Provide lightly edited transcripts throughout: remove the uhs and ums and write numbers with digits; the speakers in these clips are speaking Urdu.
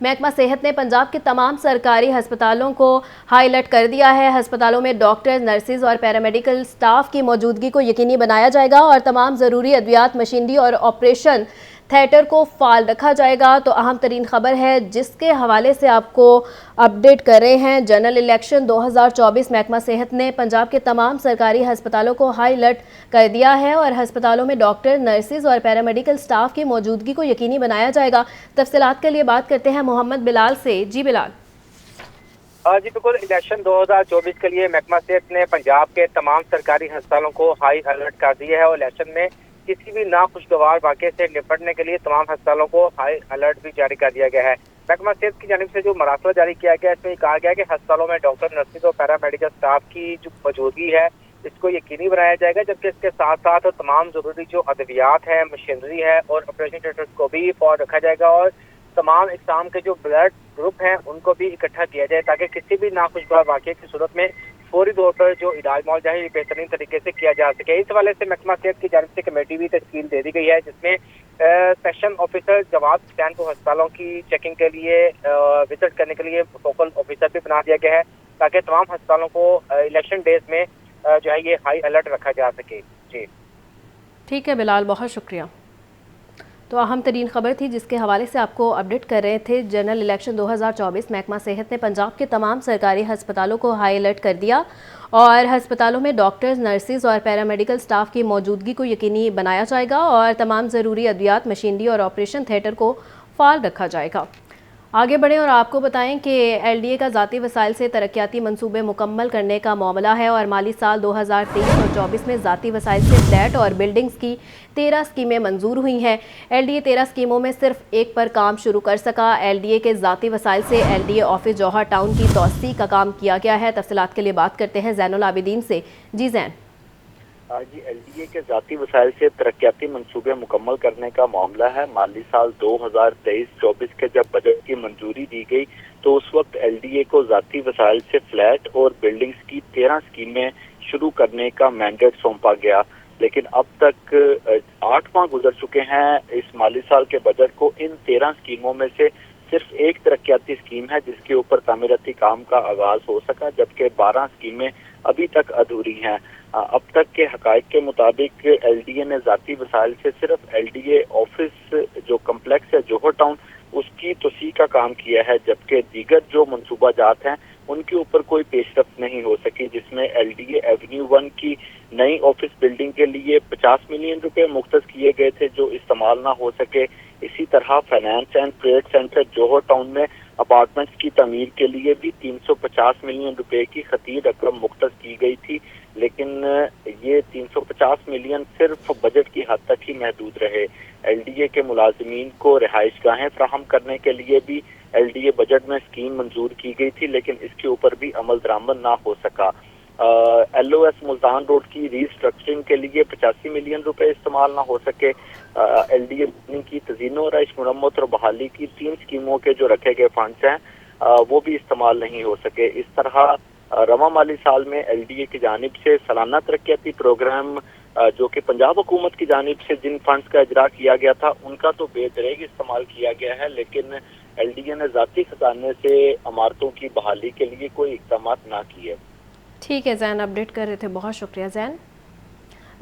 محکمہ صحت نے پنجاب کے تمام سرکاری ہسپتالوں کو ہائی الرٹ کر دیا ہے۔ ہسپتالوں میں ڈاکٹرز، نرسز اور پیرامیڈیکل سٹاف کی موجودگی کو یقینی بنایا جائے گا اور تمام ضروری ادویات، مشینری اور آپریشن تھیٹر کو فعال رکھا جائے گا۔ تو اہم ترین خبر ہے جس کے حوالے سے آپ کو اپڈیٹ کر رہے ہیں، جنرل الیکشن 2024 محکمہ صحت نے پنجاب کے تمام سرکاری ہسپتالوں کو ہائی الرٹ کر دیا ہے اور ہسپتالوں میں ڈاکٹر، نرسز اور پیرامیڈیکل سٹاف کی موجودگی کو یقینی بنایا جائے گا۔ تفصیلات کے لیے بات کرتے ہیں محمد بلال سے۔ جی بلال۔ جی بالکل، الیکشن 2024 کے لیے محکمہ صحت نے پنجاب کے تمام سرکاری ہسپتالوں کو ہائی الرٹ کر دیا ہے اور الیکشن میں کسی بھی ناخوشگوار واقعے سے نپٹنے کے لیے تمام ہسپتالوں کو ہائی الرٹ بھی جاری کر دیا گیا ہے۔ محکمہ صحت کی جانب سے جو مراسلہ جاری کیا گیا ہے، اس میں کہا گیا ہے کہ ہسپتالوں میں ڈاکٹر، نرسز اور پیرامیڈیکل سٹاف کی جو موجودگی ہے اس کو یقینی بنایا جائے گا، جبکہ اس کے ساتھ ساتھ تمام ضروری جو ادویات ہیں، مشینری ہے اور آپریشن تھیٹرز کو بھی فعال رکھا جائے گا اور تمام اقسام کے جو بلڈ گروپ ہیں ان کو بھی اکٹھا کیا جائے تاکہ کسی بھی ناخوشگوار واقعے کی صورت میں فوری طور پر جو علاج معالجہ ہے یہ بہترین طریقے سے کیا جا سکے۔ اس حوالے سے محکمہ صحت کی جانب سے کمیٹی بھی تشکیل دے دی گئی ہے، جس میں سیکشن آفیسر جواد حسین کو ہسپتالوں کی چیکنگ کے لیے وزٹ کرنے کے لیے فوکل آفیسر بھی بنا دیا گیا ہے تاکہ تمام ہسپتالوں کو الیکشن ڈیز میں جو ہے یہ ہائی الرٹ رکھا جا سکے۔ جی ٹھیک ہے بلال، بہت شکریہ۔ تو اہم ترین خبر تھی جس کے حوالے سے آپ کو اپڈیٹ کر رہے تھے، جنرل الیکشن 2024 محکمہ صحت نے پنجاب کے تمام سرکاری ہسپتالوں کو ہائی الرٹ کر دیا اور ہسپتالوں میں ڈاکٹرز، نرسز اور پیرامیڈیکل سٹاف کی موجودگی کو یقینی بنایا جائے گا اور تمام ضروری ادویات، مشینری اور آپریشن تھیٹر کو فعال رکھا جائے گا۔ آگے بڑھیں اور آپ کو بتائیں کہ ایل ڈی اے کا ذاتی وسائل سے ترقیاتی منصوبے مکمل کرنے کا معاملہ ہے اور مالی سال 2023 اور 24 میں ذاتی وسائل سے فلیٹ اور بلڈنگز کی 13 اسکیمیں منظور ہوئی ہیں۔ ایل ڈی اے 13 اسکیموں میں صرف ایک پر کام شروع کر سکا۔ ایل ڈی اے کے ذاتی وسائل سے L D A office Johar town کی توسیع کا کام کیا گیا ہے۔ تفصیلات کے لیے بات کرتے ہیں زین العابدین سے۔ جی زین۔ جی، ایل ڈی اے کے ذاتی وسائل سے ترقیاتی منصوبے مکمل کرنے کا معاملہ ہے۔ مالی سال 2023-24 کے جب بجٹ کی منظوری دی گئی تو اس وقت ایل ڈی اے کو ذاتی وسائل سے فلیٹ اور بلڈنگز کی 13 اسکیمیں شروع کرنے کا مینڈیٹ سونپا گیا، لیکن اب تک 8 ماہ گزر چکے ہیں اس مالی سال کے بجٹ کو۔ ان 13 اسکیموں میں سے صرف ایک ترقیاتی اسکیم ہے جس کے اوپر تعمیراتی کام کا آغاز ہو سکا، جبکہ 12 اسکیمیں ابھی تک ادھوری ہیں۔ اب تک کے حقائق کے مطابق ایل ڈی اے نے ذاتی وسائل سے صرف ایل ڈی اے آفس جو کمپلیکس ہے جوہر ٹاؤن اس کی توسیع کا کام کیا ہے، جبکہ دیگر جو منصوبہ جات ہیں ان کے اوپر کوئی پیش رفت نہیں ہو سکی، جس میں ایل ڈی اے ایونیو 1 کی نئی آفس بلڈنگ کے لیے 50 ملین روپے مختص کیے گئے تھے جو استعمال نہ ہو سکے۔ اسی طرح finance and trade center Johar town میں اپارٹمنٹس کی تعمیر کے لیے بھی 350 ملین روپے کی خطیر رقم مختص کی گئی تھی، لیکن یہ 350 ملین صرف بجٹ کی حد تک ہی محدود رہے۔ ایل ڈی اے کے ملازمین کو رہائش گاہیں فراہم کرنے کے لیے بھی ایل ڈی اے بجٹ میں اسکیم منظور کی گئی تھی، لیکن اس کے اوپر بھی عمل درآمد نہ ہو سکا۔ L O S Multan road کی ری اسٹرکچرنگ کے لیے 85 ملین روپے استعمال نہ ہو سکے۔ ایل ڈی اے کی تزئین و آرائش، مرمت اور بحالی کی 3 اسکیموں کے جو رکھے گئے فنڈز ہیں وہ بھی استعمال نہیں ہو سکے۔ اس طرح رواں مالی سال میں ایل ڈی اے کی جانب سے سالانہ ترقیاتی پروگرام جو کہ پنجاب حکومت کی جانب سے جن فنڈز کا اجرا کیا گیا تھا ان کا تو بے دریغ استعمال کیا گیا ہے، لیکن ایل ڈی اے نے ذاتی خزانے سے عمارتوں کی بحالی کے لیے کوئی اقدامات نہ کیے۔ ٹھیک ہے زین، اپڈیٹ کر رہے تھے، بہت شکریہ زین۔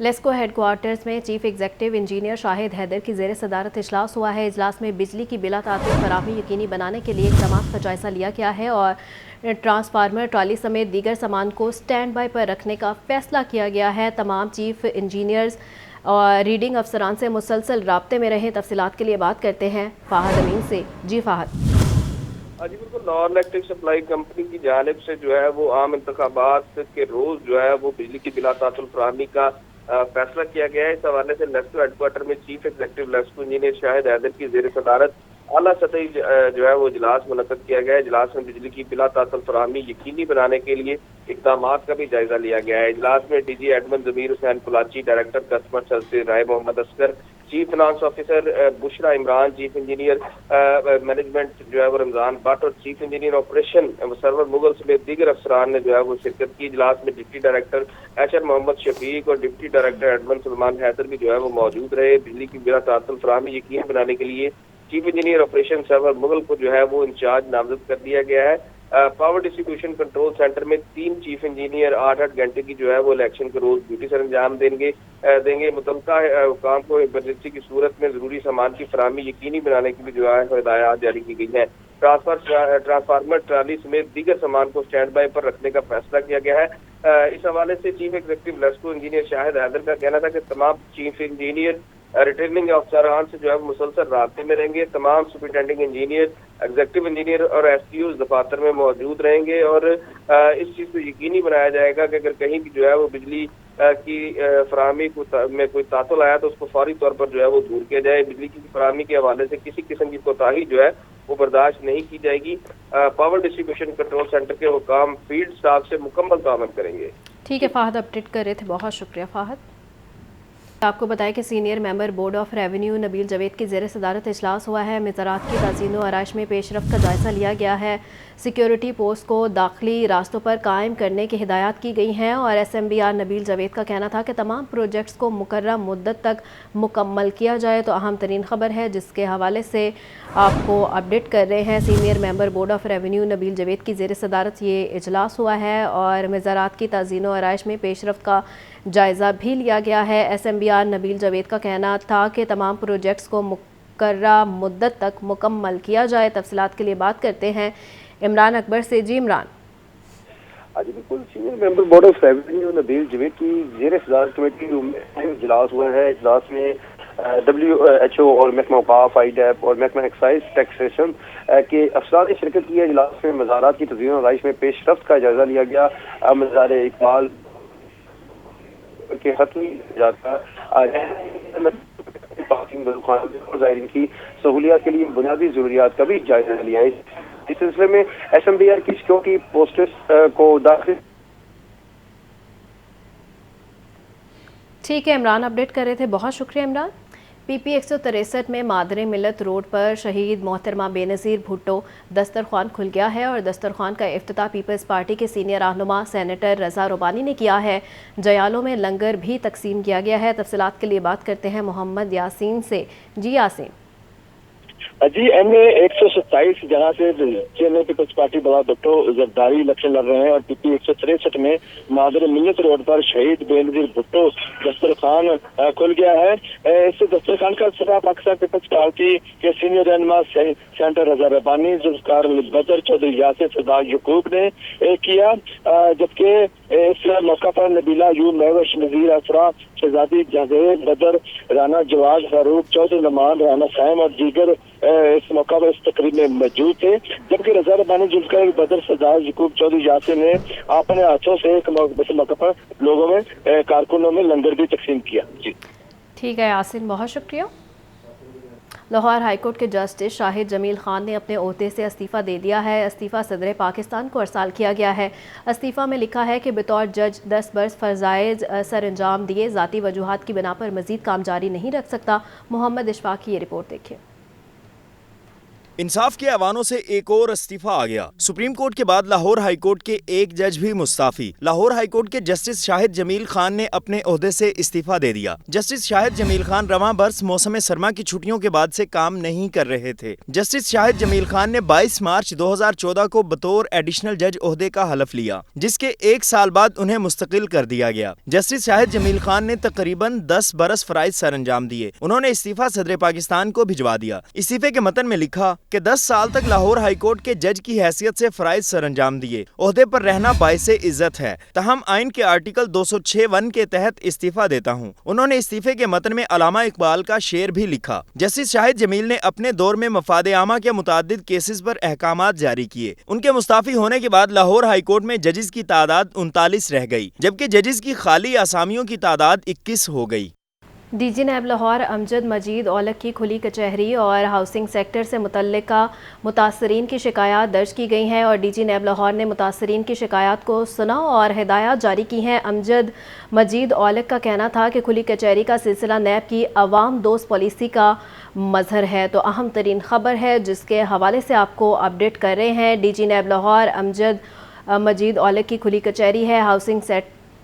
لیسکو ہیڈ کوارٹرز میں چیف ایگزیکٹو انجینئر شاہد حیدر کی زیر صدارت اجلاس ہوا ہے۔ اجلاس میں بجلی کی بلا تعطل فراہمی یقینی بنانے کے لیے اقدامات کا جائزہ لیا گیا ہے اور ٹرانسفارمر، ٹرالی سمیت دیگر سامان کو سٹینڈ بائی پر رکھنے کا فیصلہ کیا گیا ہے۔ تمام چیف انجینئرز اور ریڈنگ افسران سے مسلسل رابطے میں رہیں۔ تفصیلات کے لیے بات کرتے ہیں فہد امین سے۔ جی فہد۔ جی بالکل، نار الیکٹرک سپلائی کمپنی کی جانب سے جو ہے وہ عام انتخابات کے روز جو ہے وہ بجلی کی بلا تعطل فراہمی کا فیصلہ کیا گیا ہے۔ اس حوالے سے لیسکو ہیڈ کوارٹر میں چیف ایگزیکٹو لیسکو انجینئر شاہد حیدر کی زیر صدارت اعلیٰ سطحی جو ہے وہ اجلاس منعقد کیا گیا ہے۔ اجلاس میں بجلی کی بلا تعطل فراہمی یقینی بنانے کے لیے اقدامات کا بھی جائزہ لیا گیا ہے۔ اجلاس میں D G admin Zameer Hussain Kalachi, director customer services Rai Muhammad Asghar, chief finance officer Bushra Imran, chief engineer management جو ہے وہ رمضان بٹ اور chief engineer operation Sarwar Mughal سمیت دیگر افسران نے جو ہے وہ شرکت کی۔ اجلاس میں deputy director H R Muhammad Shafiq اور deputy director admin Salman Haider بھی جو ہے وہ موجود رہے۔ بجلی کی بلا تعطل فراہمی یقینی بنانے کے لیے chief engineer operation Sarwar Mughal کو جو ہے وہ انچارج نامزد کر دیا گیا ہے۔ پاور ڈسٹریبیوشن کنٹرول سینٹر میں 3 چیف انجینئر 8-8 گھنٹے کی جو ہے وہ الیکشن کے روز ڈیوٹی سر انجام دیں گے۔ متعلقہ حکام کو ایمرجنسی کی صورت میں ضروری سامان کی فراہمی یقینی بنانے کی بھی جو ہے ہدایات جاری کی گئی ہیں۔ ٹرانسفارمر ٹرالی سمیت دیگر سامان کو اسٹینڈ بائی پر رکھنے کا فیصلہ کیا گیا ہے۔ اس حوالے سے چیف ایگزیکٹو لیسکو انجینئر شاہد حیدر کا کہنا تھا کہ تمام چیف انجینئر ریٹرننگ افسران سے جو ہے مسلسل رابطے میں رہیں گے۔ تمام سپرنٹینڈنگ انجینئر، ایگزیکٹو انجینئر اور ایس ٹی اوز دفاتر میں موجود رہیں گے، اور اس چیز کو یقینی بنایا جائے گا کہ اگر کہیں بھی جو ہے وہ بجلی کی فراہمی میں کوئی تعطل آیا تو اس کو فوری طور پر جو ہے وہ دور کیا جائے۔ بجلی کی فراہمی کے حوالے سے کسی قسم کی کوتاہی جو ہے وہ برداشت نہیں کی جائے گی۔ پاور ڈسٹریبیوشن کنٹرول سینٹر کے حکام فیلڈ سٹاف سے مکمل تعاون کریں گے۔ ٹھیک ہے فہد، اپڈیٹ کر رہے تھے، بہت شکریہ فہد۔ آپ کو بتائیں کہ senior member board of revenue Nabeel Javed کی زیر صدارت اجلاس ہوا ہے۔ مزارات کی تزئین و آرائش میں پیش رفت کا جائزہ لیا گیا ہے۔ سیکیورٹی پوسٹ کو داخلی راستوں پر قائم کرنے کی ہدایات کی گئی ہیں، اور ایس ایم بی آر نبیل جاوید کا کہنا تھا کہ تمام پروجیکٹس کو مقررہ مدت تک مکمل کیا جائے۔ تو اہم ترین خبر ہے جس کے حوالے سے آپ کو اپڈیٹ کر رہے ہیں، senior member board of revenue Nabeel Javed کی زیر صدارت یہ اجلاس ہوا ہے اور مزارات کی تزئین و آرائش میں پیش رفت کا جائزہ بھی لیا گیا ہے۔ ایس ایم بی آر نبیل جاوید کا کہنا تھا کہ تمام پروجیکٹس کو مقررہ مدت تک مکمل کیا جائے۔ تفصیلات کے لیے بات کرتے ہیں عمران اکبر سے۔ جی عمران۔ جی بالکل، senior member board of revenue Nabeel Javed کی زیر صدارت کمیٹی روم میں اجلاس ہوا ہے۔ اجلاس میں WHO اور محکمہ اوقاف، آئی ڈیپ اور محکمہ ایکسائز ٹیکسیشن کے افسران نے شرکت کی ہے۔ اجلاس میں مزارات کی تزئین و آرائش میں پیش رفت کا جائزہ لیا گیا۔ مزار اقبال کے حتمی جاتا زائرین کی سہولیات کے لیے بنیادی ضروریات کا بھی جائزہ لیا ہے۔ اس سلسلے میں ایس ایم بی آر کی سیکورٹی پوسٹس کو داخل۔ ٹھیک ہے عمران، اپڈیٹ کر رہے تھے، بہت شکریہ عمران۔ پی پی 163 میں مادر ملت روڈ پر شہید محترمہ بے نظیر بھٹو دسترخوان کھل گیا ہے، اور دسترخوان کا افتتاح پیپلز پارٹی کے سینئر رہنما سینیٹر رضا ربانی نے کیا ہے۔ جیالوں میں لنگر بھی تقسیم کیا گیا ہے۔ تفصیلات کے لیے بات کرتے ہیں محمد یاسین سے۔ جی یاسین۔ جی ایم اے 127 جگہ سے جے ایم اے پیپلز پارٹی بلا بھٹو زرداری الیکشن لڑ رہے ہیں، اور پی پی 163 میں مادر ملت روڈ پر شہید بے نظیر بھٹو دسترخوان کھل گیا ہے۔ اس دسترخوان کا افتتاح پاکستان پیپلز پارٹی کے سینئر رہنما سینیٹر رضا ربانی، ذوالفقار بدر، چودھری یاسر، سردار یعقوب نے کیا، جبکہ اس موقع پر نبیلہ یو، مہوش، نذیر افرا، شہزادی جاوید بدر، رانا جواز فاروق، چودھری نعمان، رانا سائم اور دیگر اس موقع پر اس تقریب میں موجود تھے، جبکہ رضا ربانی، ذوالفقار بدر، سردار یعقوب، چودھری یاسر نے اپنے ہاتھوں سے اس موقع پر لوگوں میں کارکنوں میں لنگر بھی تقسیم کیا۔ جی ٹھیک ہے یاسین، بہت شکریہ۔ لاہور ہائی کورٹ کے جسٹس شاہد جمیل خان نے اپنے عہدے سے استعفیٰ دے دیا ہے۔ استعفیٰ صدر پاکستان کو ارسال کیا گیا ہے۔ استعفیٰ میں لکھا ہے کہ بطور جج 10 برس فرضائض سر انجام دیے، ذاتی وجوہات کی بنا پر مزید کام جاری نہیں رکھ سکتا۔ محمد اشفاق کی یہ رپورٹ دیکھیں۔ انصاف کے ایوانوں سے ایک اور استعفیٰ آ گیا۔ سپریم کورٹ کے بعد لاہور ہائی کورٹ کے ایک جج بھی مستعفی۔ لاہور ہائی کورٹ کے جسٹس شاہد جمیل خان نے اپنے عہدے سے استعفیٰ دے دیا۔ جسٹس شاہد جمیل خان رواں برس موسم سرما کی چھٹیوں کے بعد سے کام نہیں کر رہے تھے۔ جسٹس شاہد جمیل خان نے 22 مارچ 2014 کو بطور ایڈیشنل جج عہدے کا حلف لیا، جس کے 1 سال بعد انہیں مستقل کر دیا گیا۔ جسٹس شاہد جمیل خان نے تقریباً 10 برس فرائض سر انجام دیے۔ انہوں نے استعفیٰ صدر پاکستان کو بھجوا دیا۔ استعفے کے متن میں لکھا کہ 10 سال تک لاہور ہائی کورٹ کے جج کی حیثیت سے فرائض سر انجام دیے، عہدے پر رہنا باعث عزت ہے، تاہم آئین کے آرٹیکل 206(1) کے تحت استعفیٰ دیتا ہوں۔ انہوں نے استعفے کے متن میں علامہ اقبال کا شعر بھی لکھا۔ جسٹس شاہد جمیل نے اپنے دور میں مفاد عامہ کے متعدد کیسز پر احکامات جاری کیے۔ ان کے مستعفی ہونے کے بعد لاہور ہائی کورٹ میں ججز کی تعداد 39 رہ گئی، جبکہ ججز کی خالی اسامیوں کی تعداد 21 ہو گئی۔ ڈی جی نیب لاہور امجد مجید اولک کی کھلی کچہری اور ہاؤسنگ سیکٹر سے متعلقہ متاثرین کی شکایات درج کی گئی ہیں، اور ڈی جی نیب لاہور نے متاثرین کی شکایات کو سنا اور ہدایات جاری کی ہیں۔ امجد مجید اولک کا کہنا تھا کہ کھلی کچہری کا سلسلہ نیب کی عوام دوست پالیسی کا مظہر ہے۔ تو اہم ترین خبر ہے جس کے حوالے سے آپ کو اپڈیٹ کر رہے ہیں، ڈی جی نیب لاہور امجد مجید اولک کی کھلی کچہری ہے، ہاؤسنگ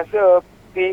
SP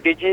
DG